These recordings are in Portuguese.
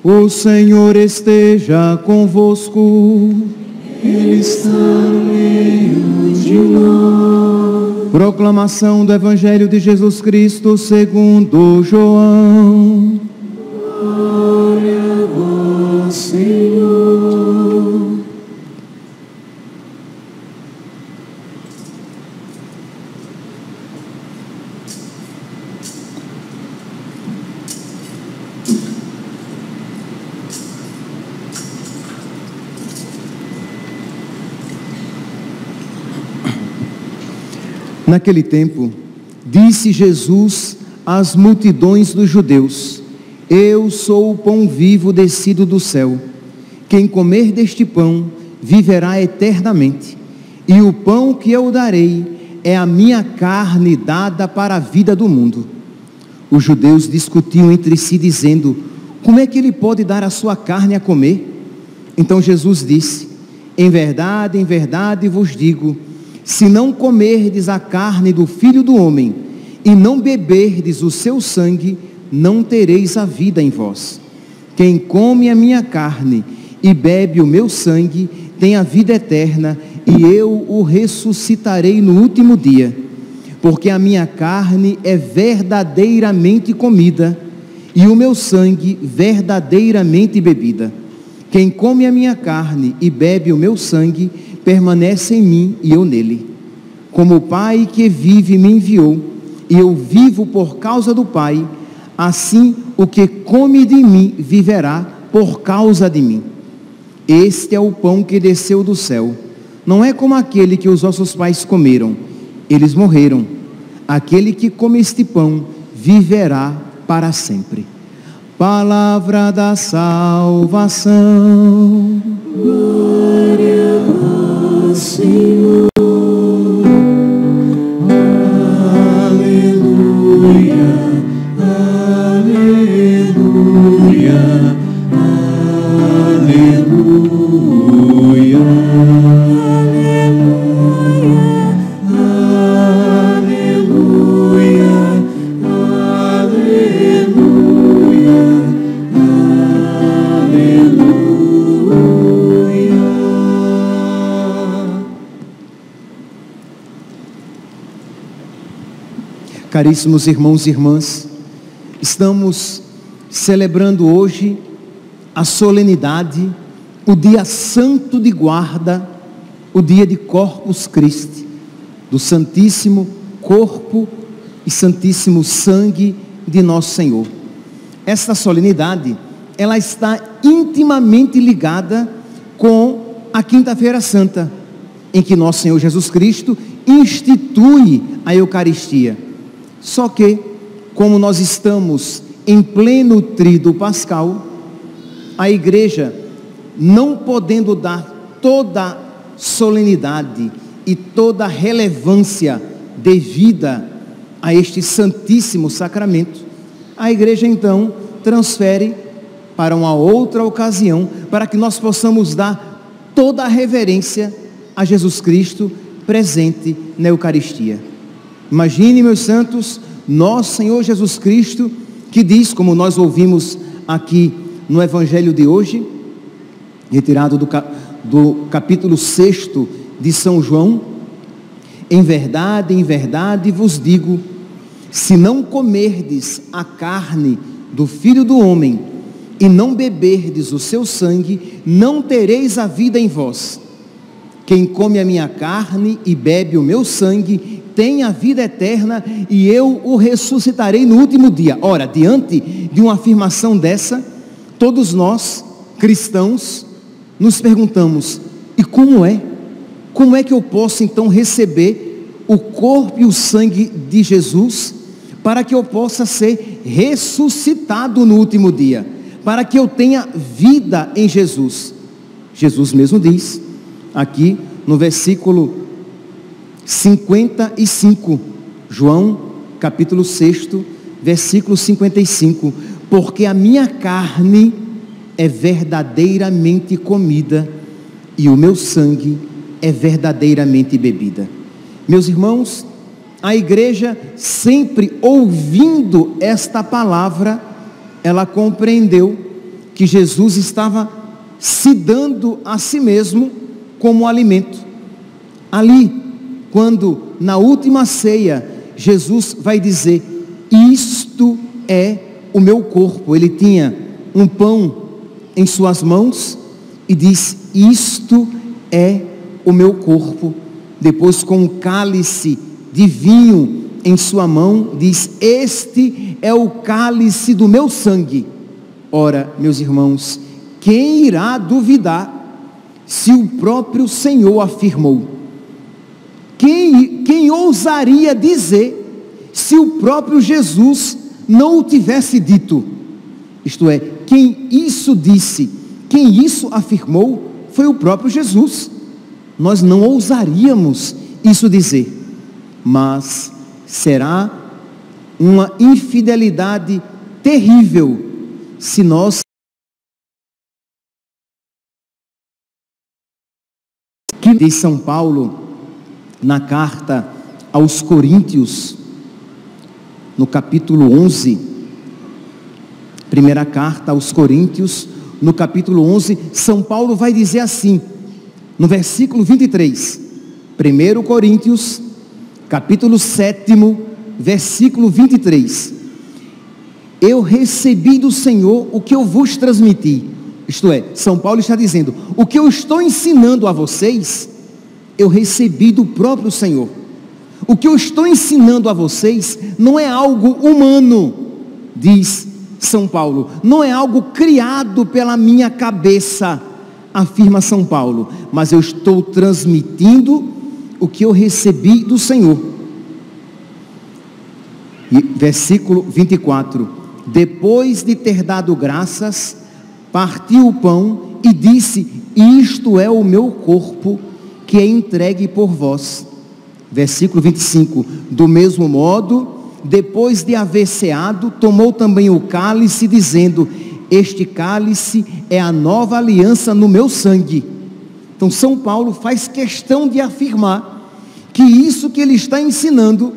O Senhor esteja convosco. Ele está no meio de nós. Proclamação do Evangelho de Jesus Cristo segundo João. Glória a vós, Senhor. Naquele tempo, disse Jesus às multidões dos judeus: Eu sou o pão vivo descido do céu. Quem comer deste pão viverá eternamente. E o pão que eu darei é a minha carne dada para a vida do mundo. Os judeus discutiam entre si, dizendo: Como é que ele pode dar a sua carne a comer? Então Jesus disse: em verdade vos digo, se não comerdes a carne do Filho do Homem e não beberdes o seu sangue, não tereis a vida em vós. Quem come a minha carne e bebe o meu sangue tem a vida eterna, e eu o ressuscitarei no último dia. Porque a minha carne é verdadeiramente comida e o meu sangue verdadeiramente bebida. Quem come a minha carne e bebe o meu sangue permanece em mim e eu nele. Como o Pai que vive me enviou, e eu vivo por causa do Pai, assim o que come de mim viverá por causa de mim. Este é o pão que desceu do céu. Não é como aquele que os nossos pais comeram. Eles morreram. Aquele que come este pão viverá para sempre. Palavra da salvação. Glória a vós, Senhor. Aleluia, aleluia, aleluia, aleluia, aleluia, aleluia. Caríssimos irmãos e irmãs, estamos celebrando hoje a solenidade, o dia santo de guarda, o dia de Corpus Christi, do Santíssimo Corpo e Santíssimo Sangue de Nosso Senhor. Esta solenidade, ela está intimamente ligada com a Quinta-feira Santa, em que Nosso Senhor Jesus Cristo institui a Eucaristia. Só que, como nós estamos em pleno tríduo pascal, a igreja, não podendo dar toda solenidade e toda relevância devida a este santíssimo sacramento, a igreja então transfere para uma outra ocasião, para que nós possamos dar toda a reverência a Jesus Cristo presente na Eucaristia. Imagine, meus santos, nosso Senhor Jesus Cristo, que diz, como nós ouvimos aqui no Evangelho de hoje, retirado do capítulo 6 de São João: em verdade vos digo, se não comerdes a carne do Filho do Homem e não beberdes o seu sangue, não tereis a vida em vós. Quem come a minha carne e bebe o meu sangue tem a vida eterna, e eu o ressuscitarei no último dia. Ora, diante de uma afirmação dessa, todos nós, cristãos, nos perguntamos: e como é? Como é que eu posso então receber o corpo e o sangue de Jesus, para que eu possa ser ressuscitado no último dia, para que eu tenha vida em Jesus? Jesus mesmo diz: aqui no versículo 55, João capítulo 6, versículo 55, porque a minha carne é verdadeiramente comida e o meu sangue é verdadeiramente bebida. Meus irmãos, a igreja, sempre ouvindo esta palavra, ela compreendeu que Jesus estava se dando a si mesmo como alimento. Ali, quando na última ceia, Jesus vai dizer: isto é o meu corpo. Ele tinha um pão em suas mãos e diz: isto é o meu corpo. Depois, com um cálice de vinho em sua mão, diz: este é o cálice do meu sangue. Ora, meus irmãos, quem irá duvidar se o próprio Senhor afirmou? Quem ousaria dizer se o próprio Jesus não o tivesse dito? Isto é, quem isso disse, quem isso afirmou, foi o próprio Jesus. Nós não ousaríamos isso dizer, mas será uma infidelidade terrível se nós, que diz São Paulo na carta aos Coríntios, no capítulo 11, primeira carta aos Coríntios, no capítulo 11, São Paulo vai dizer assim, no versículo 23, 1 Coríntios, capítulo 7, versículo 23, eu recebi do Senhor o que eu vos transmiti. Isto é, São Paulo está dizendo, o que eu estou ensinando a vocês, eu recebi do próprio Senhor. O que eu estou ensinando a vocês não é algo humano, diz São Paulo, não é algo criado pela minha cabeça, afirma São Paulo, mas eu estou transmitindo o que eu recebi do Senhor. E versículo 24, depois de ter dado graças, partiu o pão e disse, isto é o meu corpo que é entregue por vós. Versículo 25, do mesmo modo, depois de haver ceado, tomou também o cálice, dizendo, este cálice é a nova aliança no meu sangue. Então São Paulo faz questão de afirmar que isso que ele está ensinando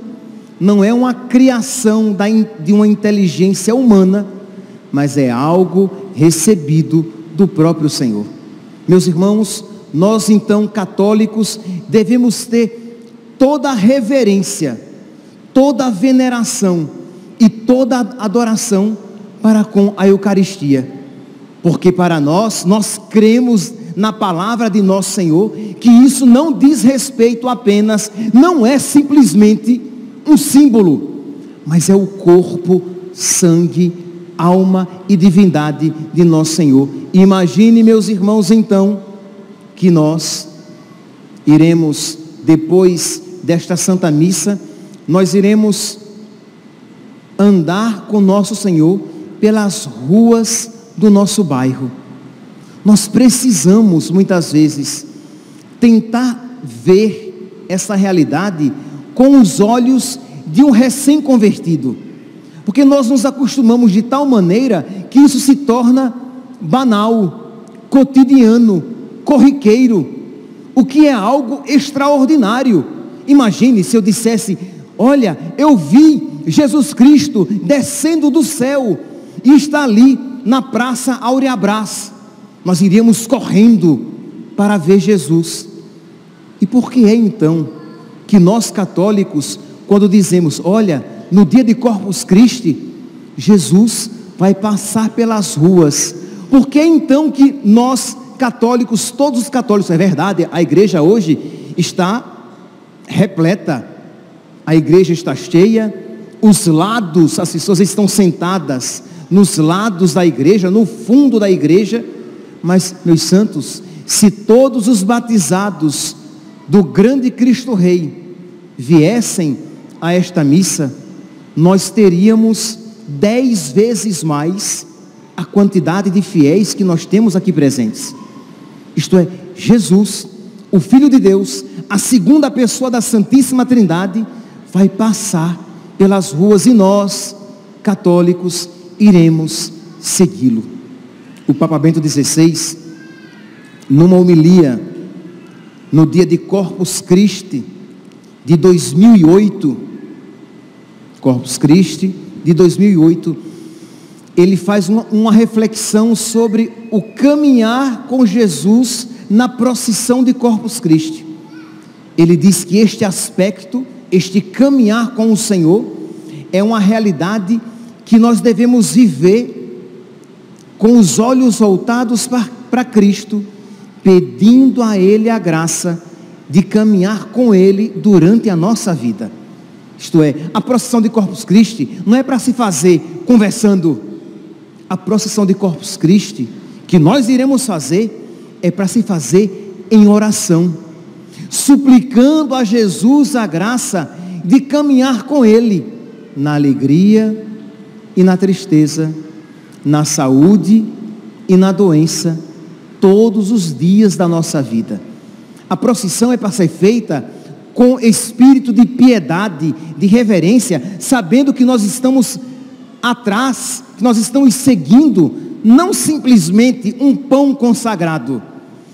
não é uma criação de uma inteligência humana, mas é algo recebido do próprio Senhor. Meus irmãos, nós então católicos devemos ter toda a reverência, toda a veneração e toda a adoração para com a Eucaristia, porque para nós cremos na palavra de nosso Senhor, que isso não diz respeito apenas, não é simplesmente um símbolo, mas é o corpo, sangue, alma e divindade de nosso Senhor. Imagine, meus irmãos, então, que nós iremos, depois desta Santa Missa, nós iremos andar com nosso Senhor pelas ruas do nosso bairro. Nós precisamos, muitas vezes, tentar ver essa realidade com os olhos de um recém-convertido, porque nós nos acostumamos de tal maneira que isso se torna banal, cotidiano, corriqueiro, o que é algo extraordinário. Imagine se eu dissesse, olha, eu vi Jesus Cristo descendo do céu e está ali na Praça Áurea Brás. Nós iríamos correndo para ver Jesus. E por que é então que nós católicos, quando dizemos, olha, no dia de Corpus Christi, Jesus vai passar pelas ruas, por que então que nós católicos, todos os católicos, é verdade, a igreja hoje está repleta, a igreja está cheia, os lados, as pessoas estão sentadas nos lados da igreja, no fundo da igreja, mas, meus santos, se todos os batizados do grande Cristo Rei viessem a esta missa, nós teríamos 10 vezes mais a quantidade de fiéis que nós temos aqui presentes. Isto é, Jesus, o Filho de Deus, a segunda pessoa da Santíssima Trindade, vai passar pelas ruas e nós, católicos, iremos segui-lo. O Papa Bento XVI, numa homilia no dia de Corpus Christi de 2008, Corpus Christi de 2008, ele faz uma reflexão sobre o caminhar com Jesus na procissão de Corpus Christi. Ele diz que este aspecto, este caminhar com o Senhor, é uma realidade que nós devemos viver com os olhos voltados para Cristo, pedindo a Ele a graça de caminhar com Ele durante a nossa vida. Isto é, a procissão de Corpus Christi não é para se fazer conversando. A procissão de Corpus Christi, que nós iremos fazer, é para se fazer em oração, suplicando a Jesus a graça de caminhar com Ele, na alegria e na tristeza, na saúde e na doença, todos os dias da nossa vida. A procissão é para ser feita com espírito de piedade, de reverência, sabendo que nós estamos atrás, que nós estamos seguindo, não simplesmente um pão consagrado,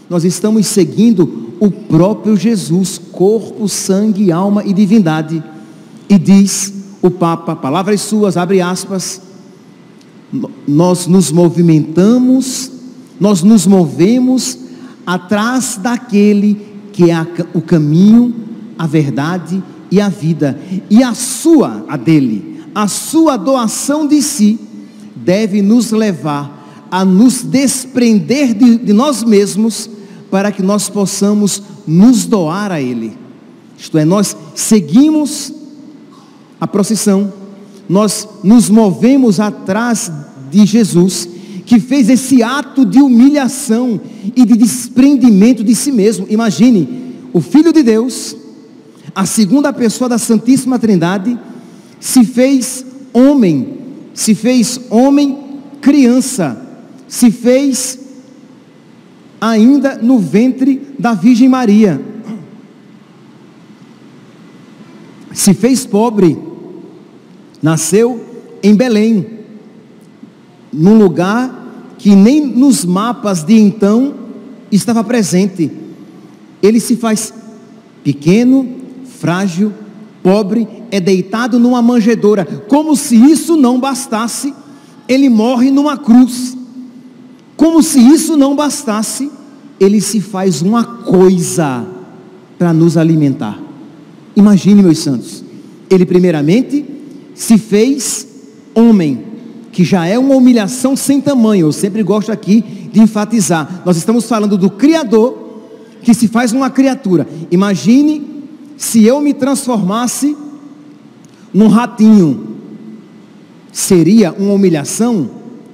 nós estamos seguindo o próprio Jesus, corpo, sangue, alma e divindade. E diz o Papa, palavras suas, abre aspas, nós nos movimentamos, nós nos movemos atrás daquele que é o caminho, a verdade e a vida, e a sua doação de si deve nos levar a nos desprender de nós mesmos, para que nós possamos nos doar a Ele. Isto é, nós seguimos a procissão, nós nos movemos atrás de Jesus, que fez esse ato de humilhação e de desprendimento de si mesmo. Imagine, o Filho de Deus, a segunda pessoa da Santíssima Trindade, se fez homem, criança, se fez ainda no ventre da Virgem Maria, se fez pobre, nasceu em Belém, num lugar que nem nos mapas de então estava presente. Ele se faz pequeno, frágil, pobre, é deitado numa manjedoura. Como se isso não bastasse, ele morre numa cruz. Como se isso não bastasse, ele se faz uma coisa para nos alimentar. Imagine, meus santos, ele primeiramente se fez homem, que já é uma humilhação sem tamanho. Eu sempre gosto aqui de enfatizar, nós estamos falando do Criador, que se faz uma criatura. Imagine se eu me transformasse num ratinho, seria uma humilhação,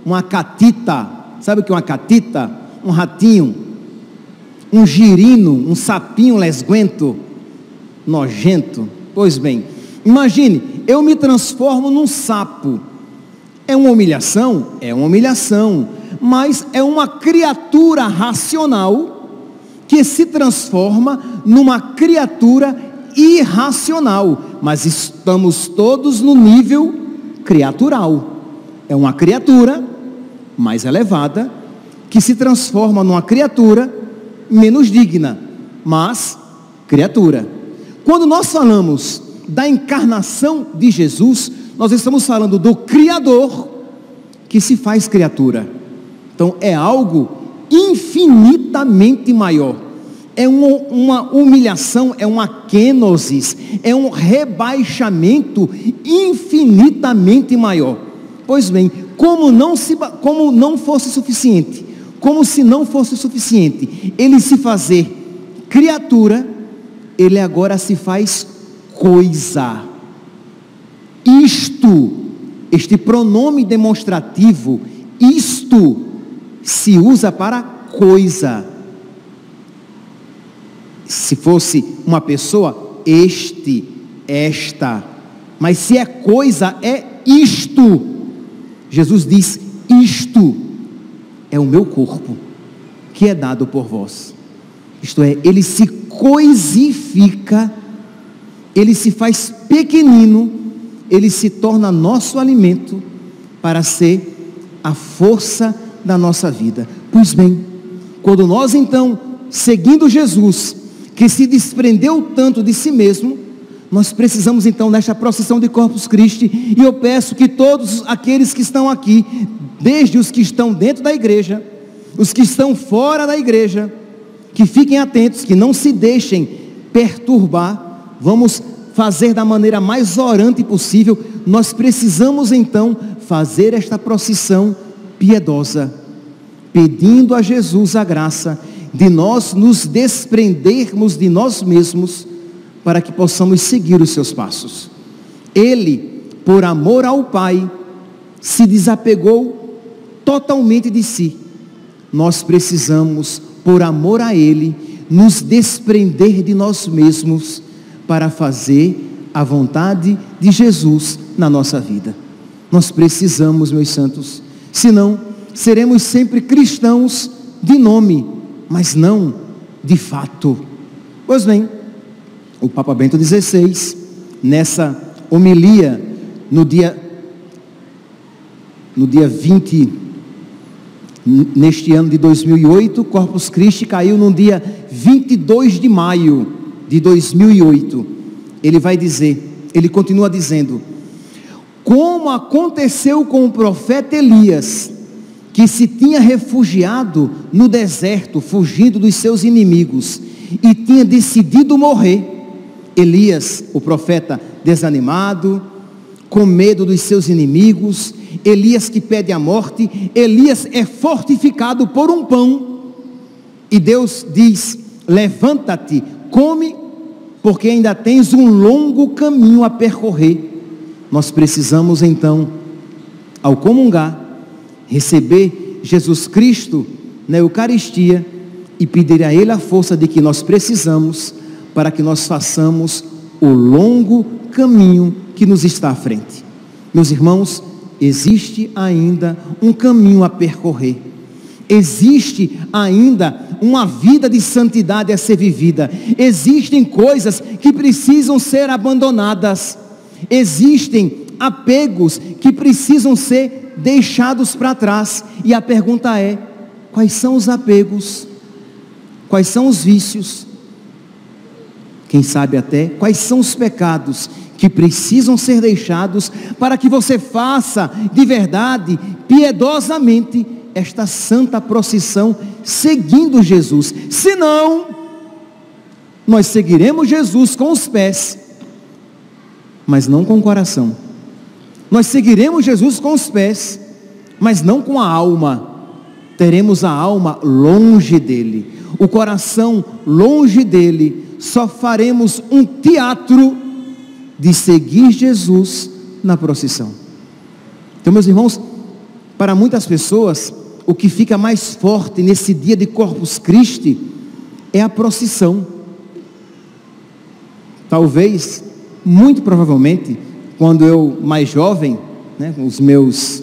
uma catita. Sabe o que é uma catita? Um ratinho, um girino, um sapinho lesguento, nojento. Pois bem, imagine, eu me transformo num sapo. É uma humilhação? É uma humilhação, mas é uma criatura racional que se transforma numa criatura irracional, mas estamos todos no nível criatural. É uma criatura mais elevada que se transforma numa criatura menos digna, mas criatura. Quando nós falamos da encarnação de Jesus, nós estamos falando do Criador que se faz criatura. Então é algo infinitamente maior. É uma humilhação, é uma kenosis, é um rebaixamento infinitamente maior. Pois bem, como não fosse suficiente, como se não fosse suficiente ele se fazer criatura, ele agora se faz coisa. Este pronome demonstrativo, isto, se usa para coisa. Se fosse uma pessoa, este, esta. Mas se é coisa, é isto. Jesus diz, isto é o meu corpo, que é dado por vós. isto é, ele se coisifica, ele se faz pequenino, ele se torna nosso alimento para ser a força da nossa vida. Pois bem, quando nós então, seguindo Jesus, que se desprendeu tanto de si mesmo, nós precisamos então nesta procissão de Corpus Christi, e eu peço que todos aqueles que estão aqui, desde os que estão dentro da igreja, os que estão fora da igreja, que fiquem atentos, que não se deixem perturbar. Vamos fazer da maneira mais orante possível. Nós precisamos então fazer esta procissão piedosa, pedindo a Jesus a graça de nós nos desprendermos de nós mesmos, para que possamos seguir os seus passos. Ele, por amor ao Pai, se desapegou totalmente de si. Nós precisamos, por amor a Ele, nos desprender de nós mesmos para fazer a vontade de Jesus na nossa vida. Nós precisamos, meus santos, senão seremos sempre cristãos de nome, mas não de fato. Pois bem, o Papa Bento XVI, nessa homilia, no dia 20, neste ano de 2008, Corpus Christi caiu no dia 22 de maio de 2008. Ele vai dizer, ele continua dizendo: como aconteceu com o profeta Elias, que se tinha refugiado no deserto, fugindo dos seus inimigos, e tinha decidido morrer. Elias, o profeta, desanimado, com medo dos seus inimigos. Elias que pede a morte. Elias é fortificado por um pão, e Deus diz: levanta-te, come, porque ainda tens um longo caminho a percorrer. Nós precisamos então, ao comungar, receber Jesus Cristo na Eucaristia e pedir a Ele a força de que nós precisamos, para que nós façamos o longo caminho que nos está à frente. Meus irmãos, existe ainda um caminho a percorrer. Existe ainda uma vida de santidade a ser vivida. Existem coisas que precisam ser abandonadas. Existem apegos que precisam ser deixados para trás. E a pergunta é: quais são os apegos? Quais são os vícios? Quem sabe até quais são os pecados que precisam ser deixados, para que você faça de verdade, piedosamente, esta santa procissão seguindo Jesus. Senão, nós seguiremos Jesus com os pés, mas não com o coração. Nós seguiremos Jesus com os pés, mas não com a alma. Teremos a alma longe dele, o coração longe dele. Só faremos um teatro de seguir Jesus na procissão. Então, meus irmãos, para muitas pessoas, o que fica mais forte nesse dia de Corpus Christi é a procissão. Talvez, muito provavelmente, quando eu mais jovem, com os meus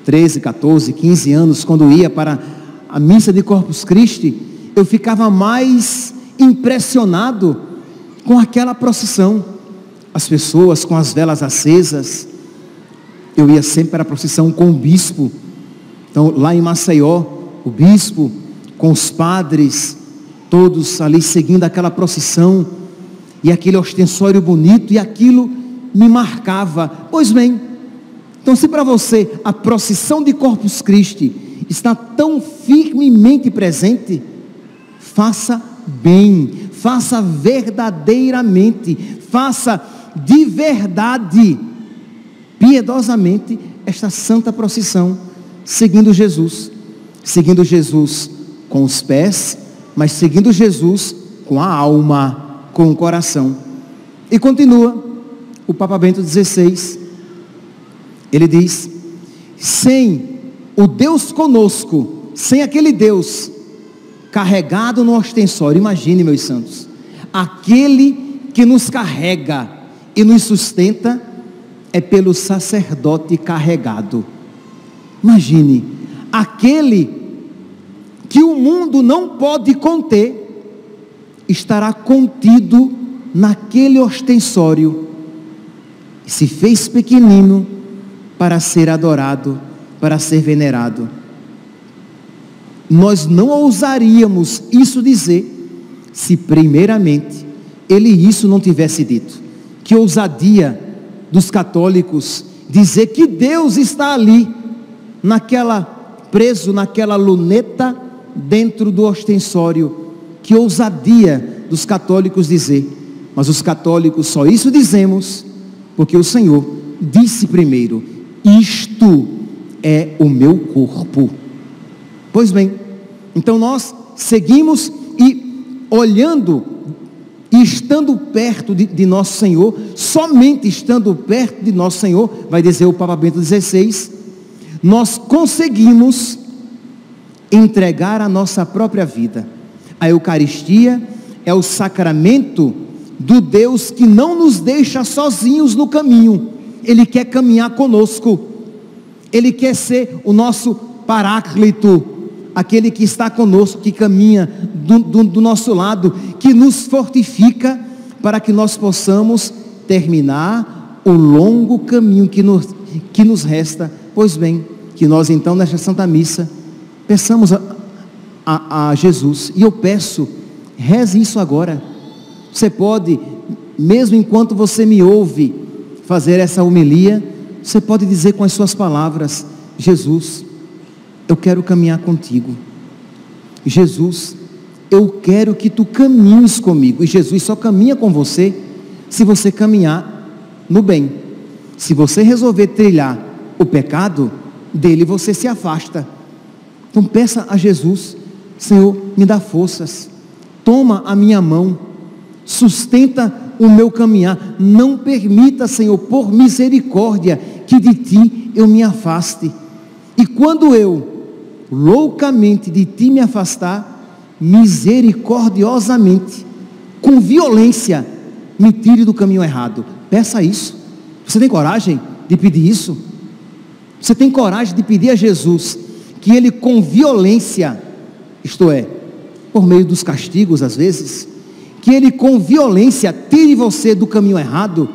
13, 14, 15 anos, quando ia para a missa de Corpus Christi, eu ficava mais impressionado com aquela procissão, as pessoas com as velas acesas. Eu ia sempre para a procissão com o bispo. Então, lá em Maceió, o bispo com os padres, todos ali seguindo aquela procissão, e aquele ostensório bonito, e aquilo me marcava. Pois bem, então, se para você a procissão de Corpus Christi está tão firmemente presente, faça bem, faça verdadeiramente, faça de verdade, piedosamente, esta santa procissão, seguindo Jesus com os pés, mas seguindo Jesus com a alma, com o coração. E continua o Papa Bento XVI, ele diz: sem o Deus conosco, sem aquele Deus carregado no ostensório, imagine, meus santos, aquele que nos carrega e nos sustenta é pelo sacerdote carregado. Imagine, aquele que o mundo não pode conter, estará contido naquele ostensório, se fez pequenino para ser adorado, para ser venerado. Nós não ousaríamos isso dizer, se primeiramente ele isso não tivesse dito. Que ousadia dos católicos dizer que Deus está ali, preso naquela luneta dentro do ostensório. Que ousadia dos católicos dizer. Mas os católicos só isso dizemos porque o Senhor disse primeiro: isto é o meu corpo. Pois bem, então nós seguimos e olhando e estando perto de nosso Senhor, somente estando perto de nosso Senhor, vai dizer o Papa Bento XVI, nós conseguimos entregar a nossa própria vida. A Eucaristia é o sacramento do Deus que não nos deixa sozinhos no caminho. Ele quer caminhar conosco. Ele quer ser o nosso paráclito, aquele que está conosco, que caminha do nosso lado, que nos fortifica para que nós possamos terminar o longo caminho que nos resta. Pois bem, que nós então nesta Santa Missa peçamos a Jesus, e eu peço, reze isso agora. Você pode, mesmo enquanto você me ouve fazer essa homilia, você pode dizer com as suas palavras: Jesus, eu quero caminhar contigo. Jesus, eu quero que tu caminhes comigo. E Jesus só caminha com você se você caminhar no bem. Se você resolver trilhar o pecado, dele você se afasta. Então peça a Jesus: Senhor, me dá forças, toma a minha mão, sustenta o meu caminhar. Não permita, Senhor, por misericórdia, que de ti eu me afaste. E quando eu loucamente de ti me afastar, misericordiosamente, com violência, me tire do caminho errado. Peça isso. Você tem coragem de pedir isso? Você tem coragem de pedir a Jesus que Ele com violência, isto é, por meio dos castigos às vezes, que Ele com violência tire você do caminho errado,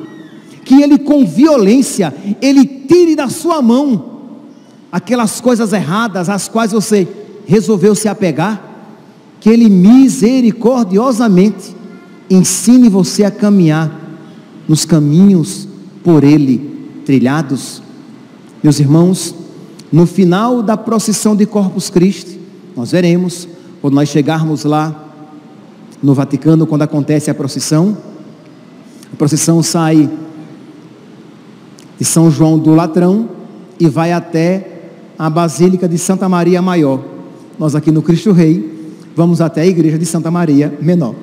que Ele com violência, Ele tire da sua mão aquelas coisas erradas às quais você resolveu se apegar, que Ele misericordiosamente ensine você a caminhar nos caminhos por Ele trilhados. Meus irmãos, no final da procissão de Corpus Christi, nós veremos, quando nós chegarmos lá no Vaticano, quando acontece a procissão sai de São João do Latrão e vai até a Basílica de Santa Maria Maior. Nós aqui no Cristo Rei vamos até a igreja de Santa Maria Menor,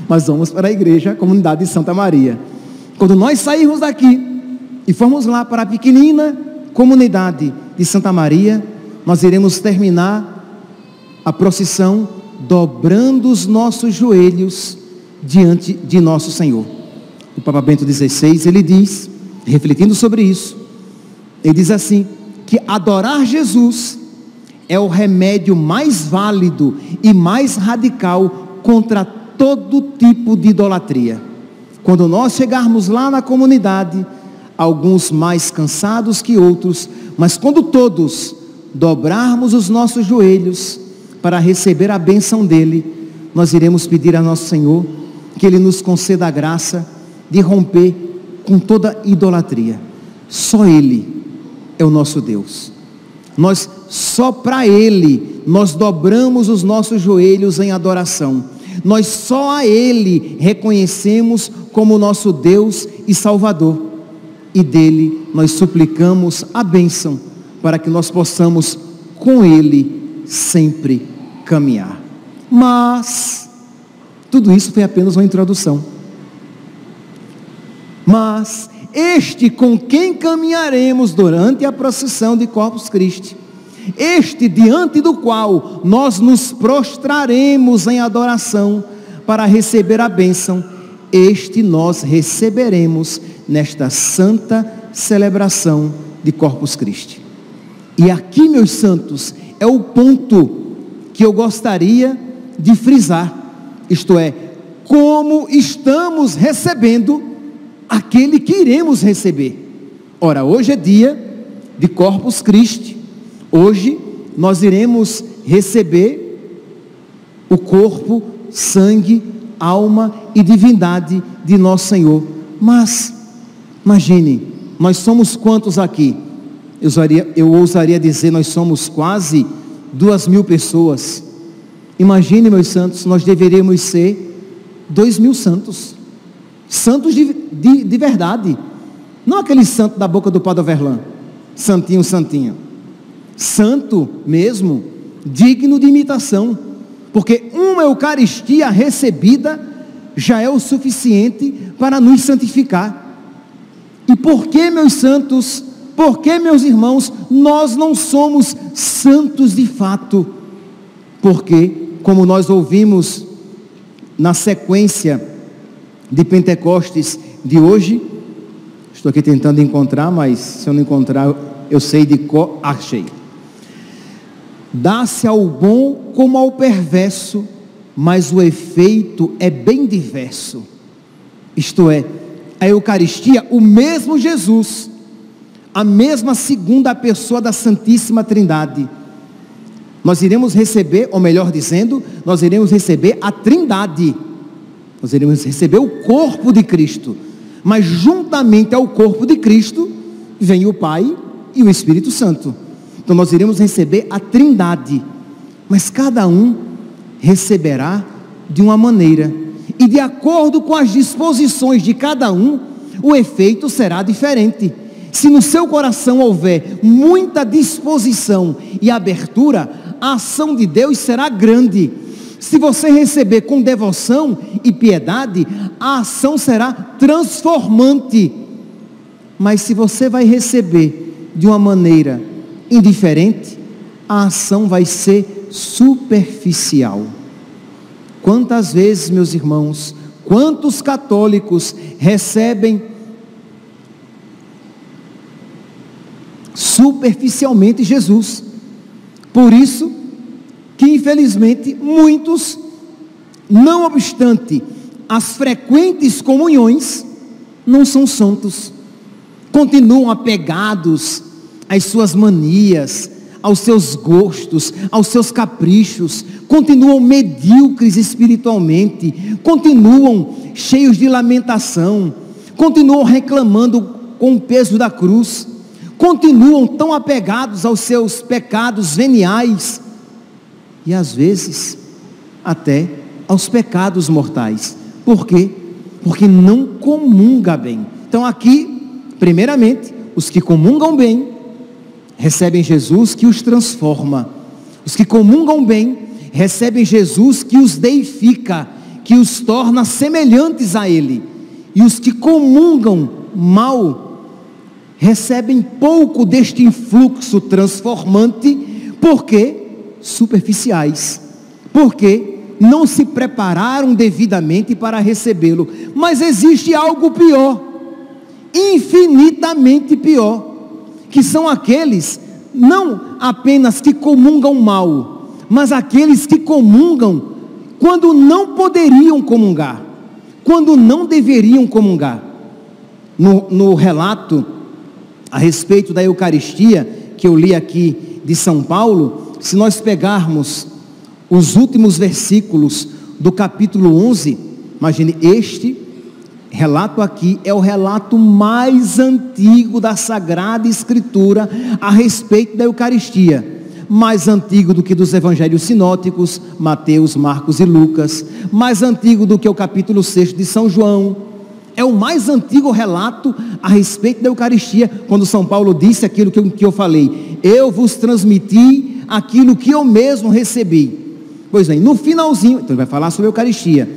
mas vamos para a igreja, comunidade de Santa Maria. Quando nós sairmos daqui e formos lá para a pequenina comunidade de Santa Maria, nós iremos terminar a procissão dobrando os nossos joelhos diante de nosso Senhor. O Papa Bento XVI, ele diz, refletindo sobre isso, ele diz assim, que adorar Jesus é o remédio mais válido e mais radical contra todo tipo de idolatria. Quando nós chegarmos lá na comunidade, alguns mais cansados que outros, mas quando todos dobrarmos os nossos joelhos para receber a bênção dele, nós iremos pedir a nosso Senhor que Ele nos conceda a graça de romper com toda idolatria. Só Ele é o nosso Deus. Nós, só para Ele, nós dobramos os nossos joelhos em adoração. Nós só a Ele reconhecemos como nosso Deus e Salvador. E dele nós suplicamos a bênção para que nós possamos com Ele sempre caminhar. Mas tudo isso foi apenas uma introdução. Mas este com quem caminharemos durante a procissão de Corpus Christi, este diante do qual nós nos prostraremos em adoração para receber a bênção, este nós receberemos nesta santa celebração de Corpus Christi. E aqui, meus santos, é o ponto que eu gostaria de frisar. isto é, como estamos recebendo aquele que iremos receber. Ora, hoje é dia de Corpus Christi. Hoje nós iremos receber o corpo, sangue, alma e divindade de nosso Senhor. Mas, imagine, nós somos quantos aqui? Eu ousaria dizer, nós somos quase 2.000 pessoas. Imagine, meus santos, nós deveríamos ser 2.000 santos. Santos de verdade. Não aquele santo da boca do Padre Overlan. Santinho, santinho. Santo mesmo, digno de imitação. Porque uma Eucaristia recebida já é o suficiente para nos santificar. E por que, meus santos, por que, meus irmãos, nós não somos santos de fato? Porque, como nós ouvimos na sequência de Pentecostes de hoje, estou aqui tentando encontrar, mas se eu não encontrar, eu sei de qual achei. Dá-se ao bom como ao perverso, mas o efeito é bem diverso. Isto é, a Eucaristia, o mesmo Jesus, a mesma segunda pessoa da Santíssima Trindade. Nós iremos receber, ou melhor dizendo, nós iremos receber a Trindade. Nós iremos receber o corpo de Cristo. Mas juntamente ao corpo de Cristo, vem o Pai e o Espírito Santo. Então nós iremos receber a Trindade. Mas cada um receberá de uma maneira. E de acordo com as disposições de cada um, o efeito será diferente. Se no seu coração houver muita disposição e abertura, a ação de Deus será grande. Se você receber com devoção e piedade, a ação será transformante. Mas se você vai receber de uma maneira indiferente, a ação vai ser superficial. Quantas vezes, meus irmãos, quantos católicos recebem superficialmente Jesus? Por isso que infelizmente muitos, não obstante as frequentes comunhões, não são santos, continuam apegados às suas manias, aos seus gostos, aos seus caprichos, continuam medíocres espiritualmente, continuam cheios de lamentação, continuam reclamando com o peso da cruz, continuam tão apegados aos seus pecados veniais e às vezes até aos pecados mortais. Por quê? Porque não comunga bem. Então aqui, primeiramente, os que comungam bem recebem Jesus que os transforma. Os que comungam bem recebem Jesus que os deifica, que os torna semelhantes a Ele. E os que comungam mal recebem pouco deste influxo transformante, porque superficiais, porque não se prepararam devidamente para recebê-lo. Mas existe algo pior, infinitamente pior, que são aqueles não apenas que comungam mal, mas aqueles que comungam quando não poderiam comungar, quando não deveriam comungar. No relato a respeito da Eucaristia, que eu li aqui de São Paulo, se nós pegarmos os últimos versículos do capítulo 11, imagine, este relato aqui é o relato mais antigo da Sagrada Escritura a respeito da Eucaristia, mais antigo do que dos evangelhos sinóticos, Mateus, Marcos e Lucas, mais antigo do que o capítulo 6 de São João. É o mais antigo relato a respeito da Eucaristia, quando São Paulo disse aquilo que eu falei: eu vos transmiti aquilo que eu mesmo recebi. Pois bem, no finalzinho, então ele vai falar sobre a Eucaristia.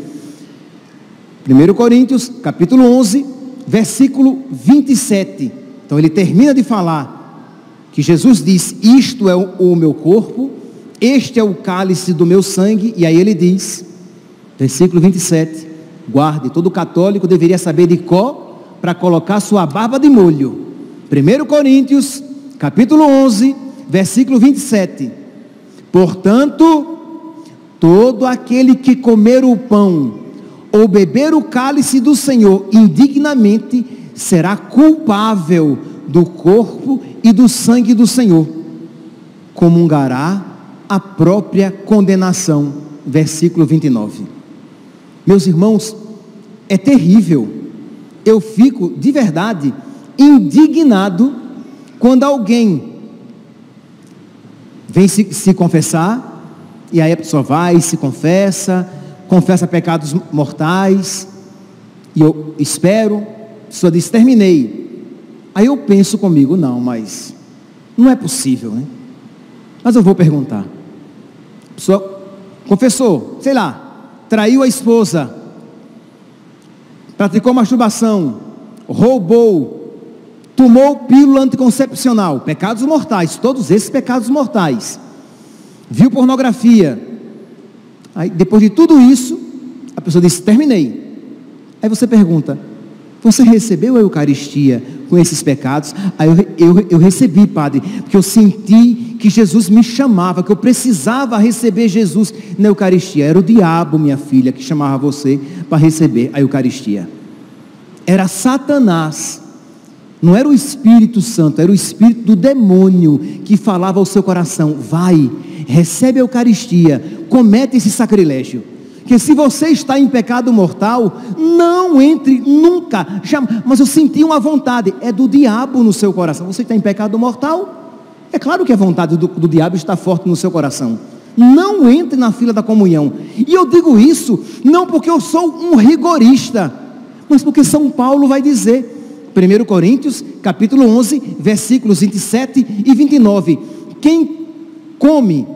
1 Coríntios, capítulo 11, versículo 27. Então ele termina de falar que Jesus diz: isto é o meu corpo, este é o cálice do meu sangue. E aí ele diz, versículo 27, guarde, todo católico deveria saber de cor para colocar sua barba de molho. 1 Coríntios, capítulo 11, versículo 27. Portanto, todo aquele que comer o pão ou beber o cálice do Senhor indignamente será culpável do corpo e do sangue do Senhor, comungará a própria condenação. Versículo 29. Meus irmãos, é terrível. Eu fico de verdade indignado quando alguém vem se confessar, e aí a pessoa vai e se confessa pecados mortais, e eu espero, a pessoa diz, terminei. Aí eu penso comigo, não, mas não é possível, né? Mas eu vou perguntar. A pessoa confessou, sei lá, traiu a esposa, praticou masturbação, roubou, tomou pílula anticoncepcional, pecados mortais, todos esses pecados mortais, viu pornografia. Aí depois de tudo isso, a pessoa diz, terminei. Aí você pergunta, você recebeu a Eucaristia com esses pecados? Aí eu recebi, padre, porque eu senti que Jesus me chamava, que eu precisava receber Jesus na Eucaristia. Era o diabo, minha filha, que chamava você para receber a Eucaristia. Era Satanás, não era o Espírito Santo, era o espírito do demônio que falava ao seu coração, vai, recebe a Eucaristia, comete esse sacrilégio, que se você está em pecado mortal, não entre nunca, jamais. Mas eu senti uma vontade, é do diabo no seu coração. Você está em pecado mortal? É claro que a vontade do diabo está forte no seu coração. Não entre na fila da comunhão. E eu digo isso, não porque eu sou um rigorista, mas porque São Paulo vai dizer, 1 Coríntios, capítulo 11, versículos 27 e 29, quem come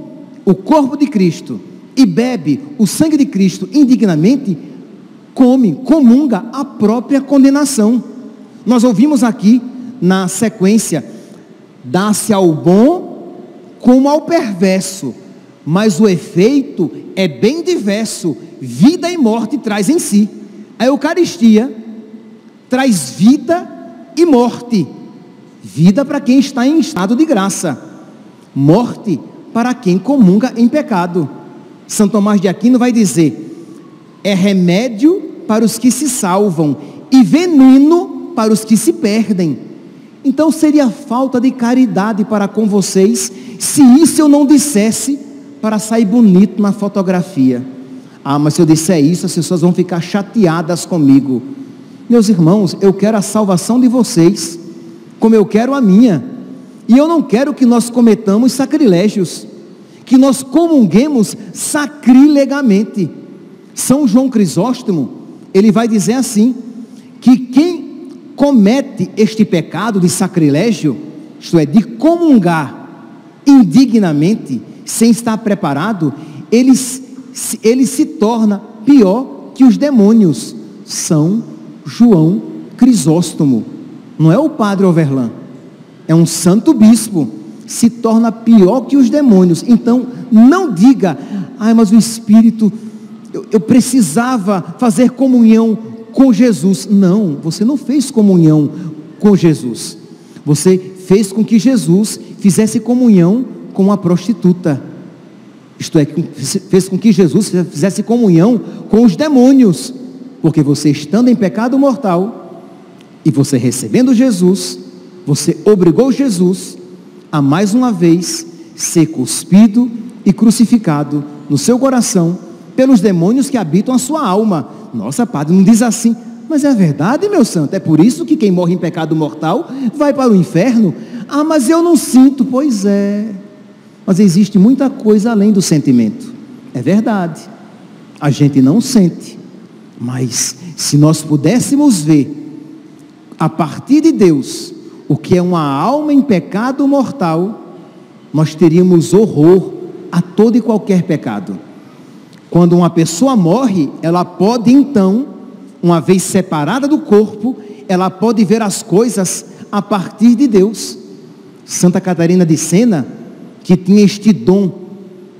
o corpo de Cristo e bebe o sangue de Cristo indignamente, comunga a própria condenação. Nós ouvimos aqui na sequência, dá-se ao bom como ao perverso, mas o efeito é bem diverso, vida e morte traz em si. A Eucaristia traz vida e morte, vida para quem está em estado de graça, morte para quem comunga em pecado. São Tomás de Aquino vai dizer, é remédio para os que se salvam e veneno para os que se perdem. Então seria falta de caridade para com vocês, se isso eu não dissesse para sair bonito na fotografia. Ah, mas se eu disser isso, as pessoas vão ficar chateadas comigo. Meus irmãos, eu quero a salvação de vocês, como eu quero a minha, e eu não quero que nós cometamos sacrilégios, que nós comunguemos sacrilegamente. São João Crisóstomo, ele vai dizer assim, que quem comete este pecado de sacrilégio, isto é, de comungar indignamente, sem estar preparado, ele se torna pior que os demônios. São João Crisóstomo, não é o padre Overlan, é um santo bispo, se torna pior que os demônios. Então não diga, mas o Espírito, eu precisava fazer comunhão com Jesus. Não, você não fez comunhão com Jesus, você fez com que Jesus fizesse comunhão com uma prostituta, isto é, fez com que Jesus fizesse comunhão com os demônios, porque você estando em pecado mortal, e você recebendo Jesus, você obrigou Jesus a mais uma vez ser cuspido e crucificado no seu coração, pelos demônios que habitam a sua alma. Nossa, padre, não diz assim, mas é a verdade, meu santo, é por isso que quem morre em pecado mortal, vai para o inferno. Ah, mas eu não sinto. Pois é, mas existe muita coisa além do sentimento, é verdade, a gente não sente, mas se nós pudéssemos ver, a partir de Deus, o que é uma alma em pecado mortal, nós teríamos horror a todo e qualquer pecado. Quando uma pessoa morre, ela pode então, uma vez separada do corpo, ela pode ver as coisas a partir de Deus. Santa Catarina de Sena, que tinha este dom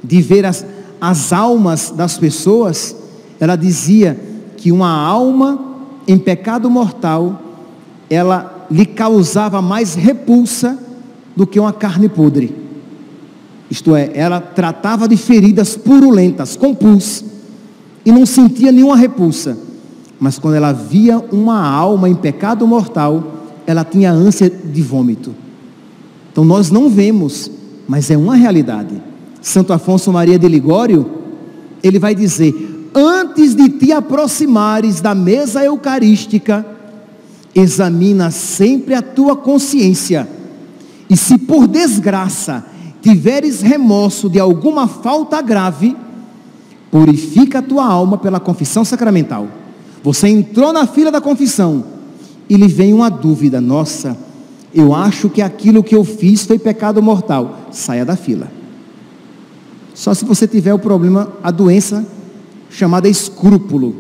de ver as almas das pessoas, ela dizia que uma alma em pecado mortal, ela lhe causava mais repulsa do que uma carne podre. isto é, ela tratava de feridas purulentas, com pus, e não sentia nenhuma repulsa. Mas quando ela via uma alma em pecado mortal, ela tinha ânsia de vômito. Então nós não vemos, mas é uma realidade. Santo Afonso Maria de Ligório, ele vai dizer: antes de te aproximares da mesa eucarística, examina sempre a tua consciência, e se por desgraça tiveres remorso de alguma falta grave, purifica a tua alma pela confissão sacramental. Você entrou na fila da confissão e lhe vem uma dúvida: nossa, eu acho que aquilo que eu fiz foi pecado mortal. Saia da fila. Só se você tiver o problema, a doença chamada escrúpulo.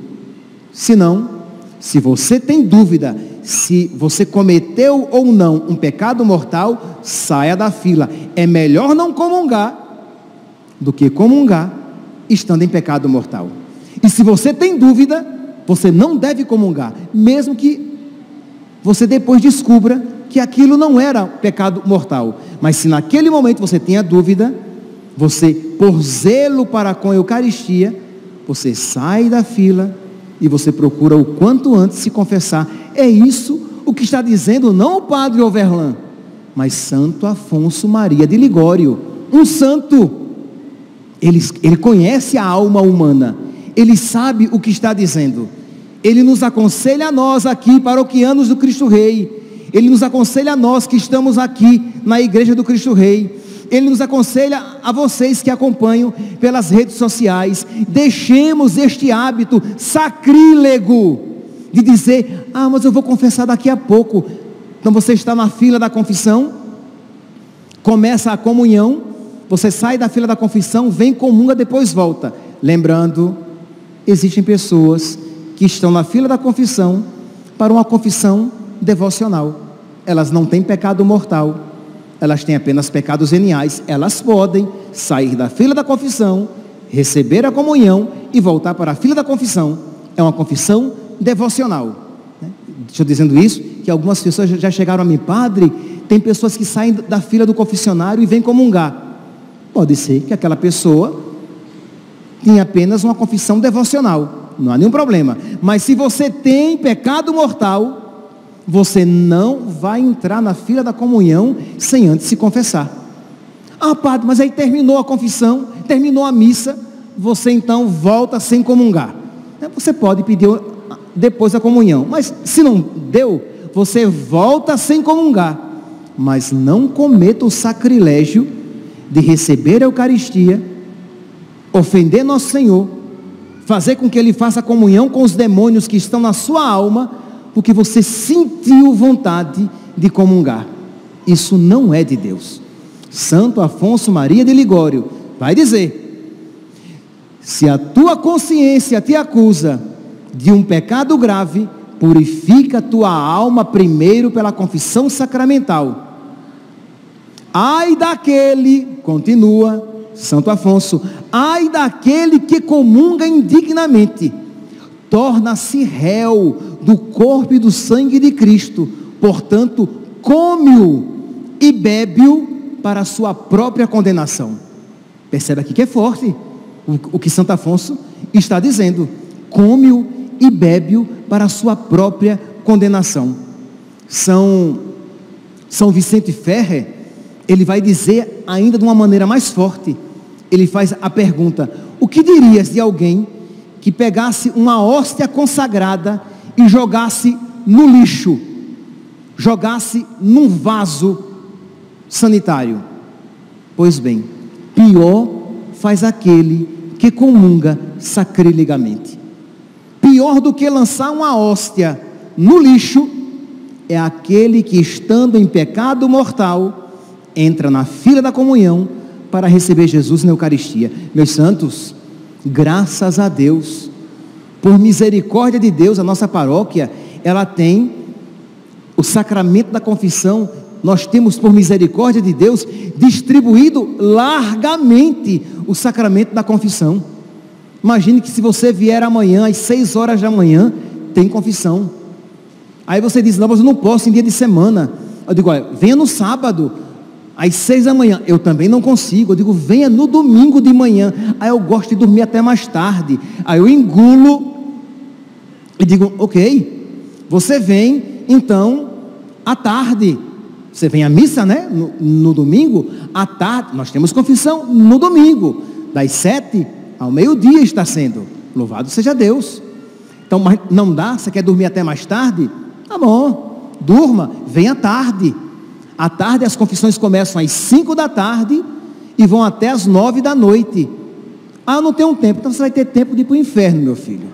Se não, se você tem dúvida se você cometeu ou não um pecado mortal, saia da fila. É melhor não comungar do que comungar estando em pecado mortal. E se você tem dúvida, você não deve comungar, mesmo que você depois descubra que aquilo não era pecado mortal. Mas se naquele momento você tenha dúvida, você, por zelo para com a Eucaristia, você sai da fila e você procura o quanto antes se confessar. É isso o que está dizendo não o padre Overlan, mas Santo Afonso Maria de Ligório, um santo. Ele conhece a alma humana, ele sabe o que está dizendo. Ele nos aconselha a nós aqui, paroquianos do Cristo Rei. Ele nos aconselha a nós que estamos aqui na Igreja do Cristo Rei. Ele nos aconselha a vocês que acompanham pelas redes sociais: deixemos este hábito sacrílego de dizer: ah, mas eu vou confessar daqui a pouco. Então você está na fila da confissão, começa a comunhão, você sai da fila da confissão, vem, comunga, depois volta. Lembrando, existem pessoas que estão na fila da confissão para uma confissão devocional. Elas não têm pecado mortal, elas têm apenas pecados veniais. Elas podem sair da fila da confissão, receber a comunhão e voltar para a fila da confissão. É uma confissão devocional. Estou dizendo isso, que algumas pessoas já chegaram a mim: padre, tem pessoas que saem da fila do confessionário e vêm comungar. Pode ser que aquela pessoa tinha apenas uma confissão devocional, não há nenhum problema. Mas se você tem pecado mortal, você não vai entrar na fila da comunhão sem antes se confessar. Ah, padre, mas aí terminou a confissão, terminou a missa, você então volta sem comungar. Você pode pedir depois a comunhão, mas se não deu, você volta sem comungar. Mas não cometa o sacrilégio de receber a Eucaristia, ofender nosso Senhor, fazer com que Ele faça comunhão com os demônios que estão na sua alma, porque você sentiu vontade de comungar. Isso não é de Deus. Santo Afonso Maria de Ligório vai dizer: se a tua consciência te acusa de um pecado grave, purifica a tua alma primeiro pela confissão sacramental. Ai daquele, continua Santo Afonso, ai daquele que comunga indignamente, torna-se réu do corpo e do sangue de Cristo, portanto, come-o e bebe-o para a sua própria condenação. Percebe aqui que é forte o que Santo Afonso está dizendo: come-o e bebe-o para a sua própria condenação. São Vicente Ferrer, ele vai dizer ainda de uma maneira mais forte. Ele faz a pergunta: o que dirias de alguém que pegasse uma hóstia consagrada e jogasse no lixo, jogasse num vaso sanitário? Pois bem, pior faz aquele que comunga sacrilegamente. Pior do que lançar uma hóstia no lixo é aquele que, estando em pecado mortal, entra na fila da comunhão para receber Jesus na Eucaristia. Meus santos, graças a Deus, por misericórdia de Deus, a nossa paróquia, ela tem o sacramento da confissão. Nós temos, por misericórdia de Deus, distribuído largamente o sacramento da confissão. Imagine que se você vier amanhã, às 6 horas da manhã, tem confissão. Aí você diz: não, mas eu não posso em dia de semana. Eu digo: olha, venha no sábado. às 6 da manhã, eu também não consigo. Eu digo, venha no domingo de manhã. Aí eu gosto de dormir até mais tarde. Aí eu engulo e digo, ok, você vem então à tarde. Você vem à missa, né? No domingo, à tarde. Nós temos confissão no domingo, das 7 ao meio-dia está sendo. Louvado seja Deus. Então, mas não dá? Você quer dormir até mais tarde? Tá bom, durma, venha à tarde. À tarde as confissões começam às 5 da tarde e vão até às 9 da noite. Ah, eu não tenho tempo. Então você vai ter tempo de ir para o inferno, meu filho.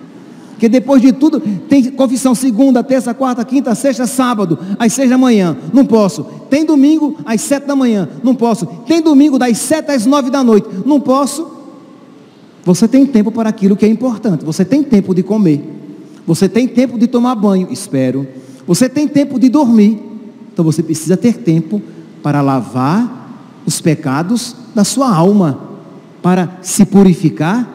Porque depois de tudo, tem confissão segunda, terça, quarta, quinta, sexta, sábado, às 6 da manhã. Não posso. Tem domingo às 7 da manhã. Não posso. Tem domingo das 7 às 9 da noite. Não posso. Você tem tempo para aquilo que é importante. Você tem tempo de comer. Você tem tempo de tomar banho. Espero. Você tem tempo de dormir. Então você precisa ter tempo para lavar os pecados da sua alma, para se purificar,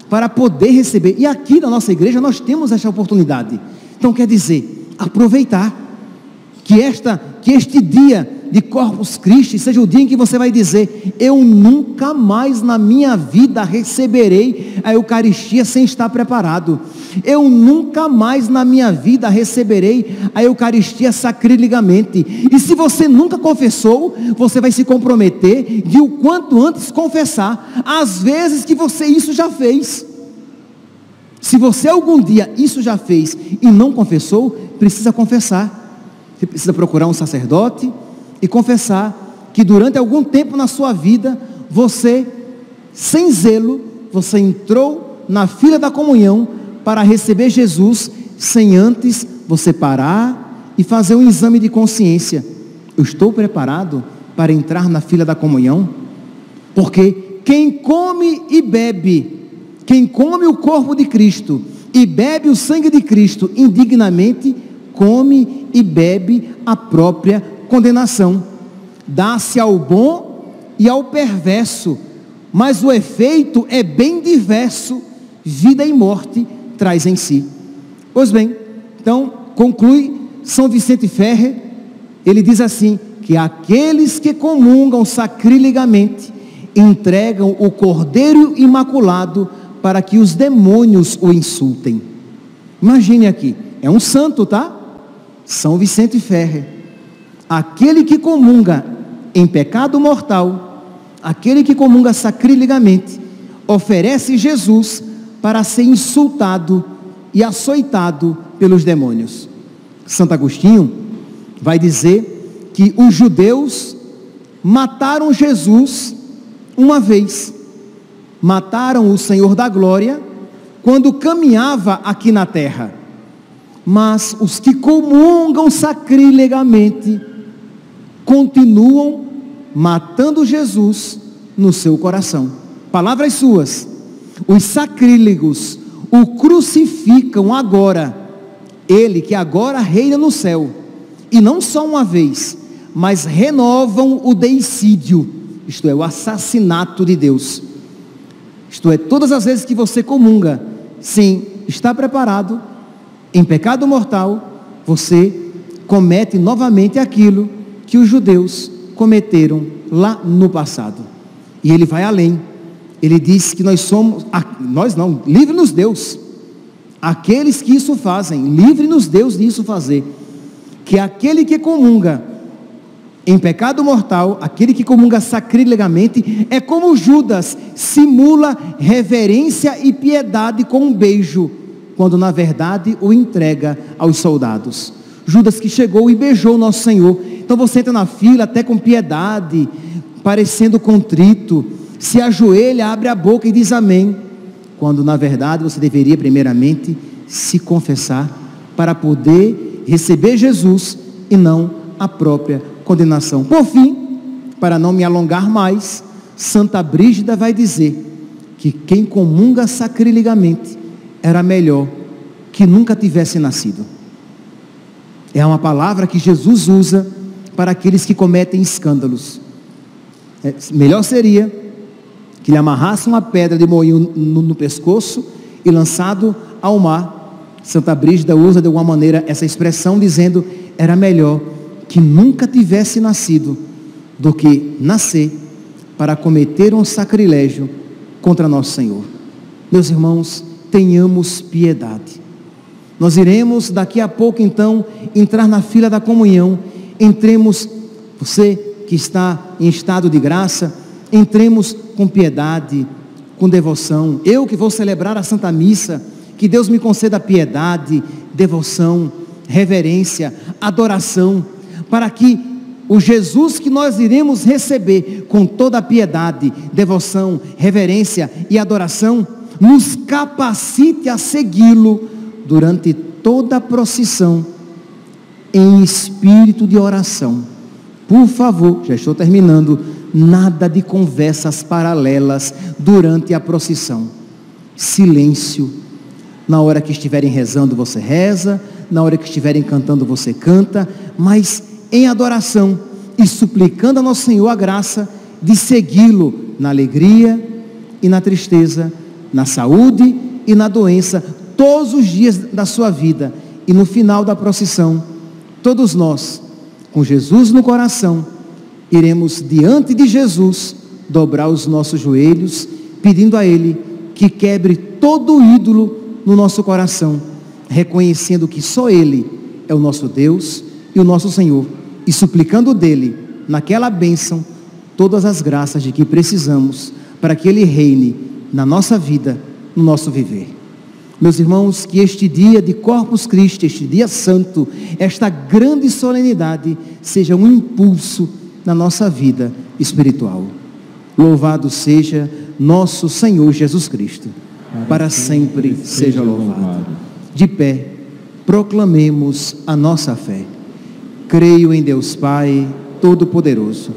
para poder receber. E aqui na nossa igreja nós temos essa oportunidade. Então quer dizer, aproveitar que este dia de Corpus Christi seja o dia em que você vai dizer, eu nunca mais na minha vida receberei a Eucaristia sem estar preparado. Eu nunca mais na minha vida receberei a Eucaristia sacrilegamente. E se você nunca confessou, você vai se comprometer de o quanto antes confessar, às vezes que você isso já fez. Se você algum dia isso já fez e não confessou, precisa confessar. Você precisa procurar um sacerdote e confessar que durante algum tempo na sua vida, você, sem zelo, você entrou na fila da comunhão para receber Jesus, sem antes você parar e fazer um exame de consciência. Eu estou preparado para entrar na fila da comunhão? Porque quem come e bebe, quem come o corpo de Cristo e bebe o sangue de Cristo indignamente, come e bebe a própria condenação. Dá-se ao bom e ao perverso, mas o efeito é bem diverso. Vida e morte traz em si. Pois bem, então conclui São Vicente Ferrer. Ele diz assim, que aqueles que comungam sacrilegamente entregam o Cordeiro Imaculado para que os demônios o insultem. Imagine aqui, é um santo, tá? São Vicente Ferrer. Aquele que comunga em pecado mortal, aquele que comunga sacrilegamente, oferece Jesus para ser insultado e açoitado pelos demônios. Santo Agostinho vai dizer que os judeus mataram Jesus uma vez. Mataram o Senhor da Glória quando caminhava aqui na terra. Mas os que comungam sacrilegamente continuam matando Jesus no seu coração. Palavras suas. Os sacrílegos o crucificam agora. Ele que agora reina no céu. E não só uma vez, mas renovam o deicídio. Isto é, o assassinato de Deus. Isto é, todas as vezes que você comunga, sim, está preparado, em pecado mortal, você comete novamente aquilo que os judeus cometeram lá no passado. E ele vai além. Ele diz que nós somos, nós não, livre-nos Deus. Aqueles que isso fazem, livre-nos Deus de isso fazer. Que aquele que comunga em pecado mortal, aquele que comunga sacrilegamente, é como Judas simula reverência e piedade com um beijo, quando na verdade o entrega aos soldados. Judas que chegou e beijou o nosso Senhor. Então você entra na fila até com piedade, parecendo contrito, se ajoelha, abre a boca e diz amém, quando na verdade você deveria primeiramente se confessar para poder receber Jesus e não a própria condenação. Por fim, para não me alongar mais, Santa Brígida vai dizer que quem comunga sacrilegamente era melhor que nunca tivesse nascido. É uma palavra que Jesus usa para aqueles que cometem escândalos. Melhor seria que lhe amarrasse uma pedra de moinho no pescoço e lançado ao mar. Santa Brígida usa de alguma maneira essa expressão dizendo, era melhor que nunca tivesse nascido do que nascer para cometer um sacrilégio contra nosso Senhor. Meus irmãos, tenhamos piedade. Nós iremos daqui a pouco então entrar na fila da comunhão. Entremos, você que está em estado de graça, entremos com piedade, com devoção. Eu que vou celebrar a Santa Missa, que Deus me conceda piedade, devoção, reverência, adoração, para que o Jesus que nós iremos receber com toda a piedade, devoção, reverência e adoração, nos capacite a segui-lo durante toda a procissão, em espírito de oração. Por favor, já estou terminando, nada de conversas paralelas durante a procissão. Silêncio. Na hora que estiverem rezando, você reza, na hora que estiverem cantando, você canta, mas em adoração e suplicando a nosso Senhor a graça de segui-lo na alegria e na tristeza, na saúde e na doença, todos os dias da sua vida. E no final da procissão, todos nós, com Jesus no coração, iremos diante de Jesus dobrar os nossos joelhos, pedindo a Ele que quebre todo o ídolo no nosso coração, reconhecendo que só Ele é o nosso Deus e o nosso Senhor, e suplicando dEle, naquela bênção, todas as graças de que precisamos, para que Ele reine na nossa vida, no nosso viver. Meus irmãos, que este dia de Corpus Christi, este dia santo, esta grande solenidade, seja um impulso na nossa vida espiritual. Louvado seja nosso Senhor Jesus Cristo, para sempre seja louvado. De pé, proclamemos a nossa fé. Creio em Deus Pai Todo-Poderoso,